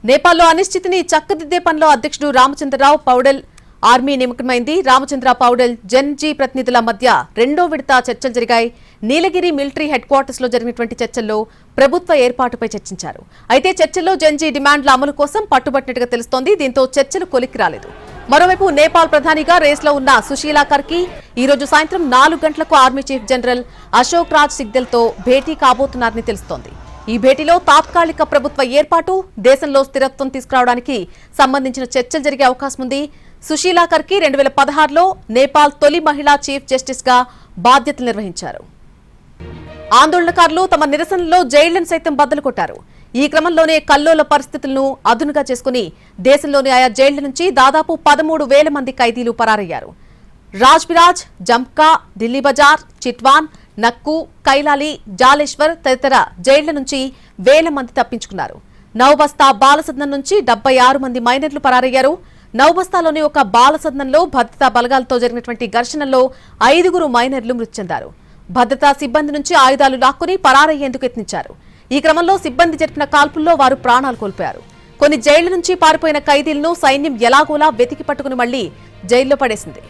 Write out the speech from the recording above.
నేపాల్లో అనిశ్చితిని చక్కదిద్దే పనిలో అధ్యక్షుడు రామచంద్రరావు పౌడెల్ ఆర్మీ నియమితమైంది. రామచంద్ర పౌడెల్ జెన్జీ ప్రతినిధుల మధ్య రెండో విడత చర్చలు జరిగాయి. నీలగిరి మిలిటరీ హెడ్ క్వార్టర్స్ లో జరిగినటువంటి చర్చల్లో ప్రభుత్వ ఏర్పాటుపై చర్చించారు. అయితే చర్చల్లో జెన్జీ డిమాండ్ల అమలు కోసం పట్టుబట్టినట్టుగా తెలుస్తోంది. దీంతో చర్చలు కొలిక్కి రాలేదు. మరోవైపు నేపాల్ ప్రధానిగా రేస్లో ఉన్న సుశీలా కర్కి ఈ రోజు సాయంత్రం 4 గంటలకు army chief general Ashok Raj సిగ్దెల్తో భేటీ కాబోతున్నారని తెలుస్తోంది. ఈ భేటీలో తాత్కాలిక ప్రభుత్వ ఏర్పాటు, దేశంలో స్థిరత్వం తీసుకురావడానికి సంబంధించిన చర్చలు జరిగే అవకాశం ఉంది. సుశీలా కర్కి 2016లో నేపాల్ తొలి మహిళా చీఫ్ జస్టిస్ గా బాధ్యతలు నిర్వహించారు. ఆందోళనకారులు తమ నిరసనలో జైళ్లను సైతం బద్దలు కొట్టారు. ఈ క్రమంలోనే కల్లోల పరిస్థితులను అదునుగా చేసుకుని దేశంలోని ఆయా జైళ్ల నుంచి దాదాపు 13,000 మంది ఖైదీలు పరారయ్యారు. రాజ్బిరాజ్, జంప్కా, ఢిల్లీ బజార్, చిట్వాన్, నక్కు, కైలాలి, జాలేశ్వర్ తదితర జైళ్ల నుంచి 1000 మంది తప్పించుకున్నారు. నౌబస్తా బాలసదనం నుంచి 76 మంది మైనర్లు పరారయ్యారు. నౌబస్తాలోని ఒక బాలసదనంలో భద్రతా బలగాలతో జరిగినటువంటి ఘర్షణలో 5 మైనర్లు మృతి చెందారు. భద్రతా సిబ్బంది నుంచి ఆయుధాలు లాక్కుని పరారయ్యేందుకు యత్నించారు. ఈ క్రమంలో సిబ్బంది జరిపిన కాల్పుల్లో వారు ప్రాణాలు కోల్పోయారు. కొన్ని జైళ్ల నుంచి పారిపోయిన ఖైదీలను సైన్యం ఎలాగోలా వెతికి పట్టుకుని మళ్లీ జైల్లో పడేసింది.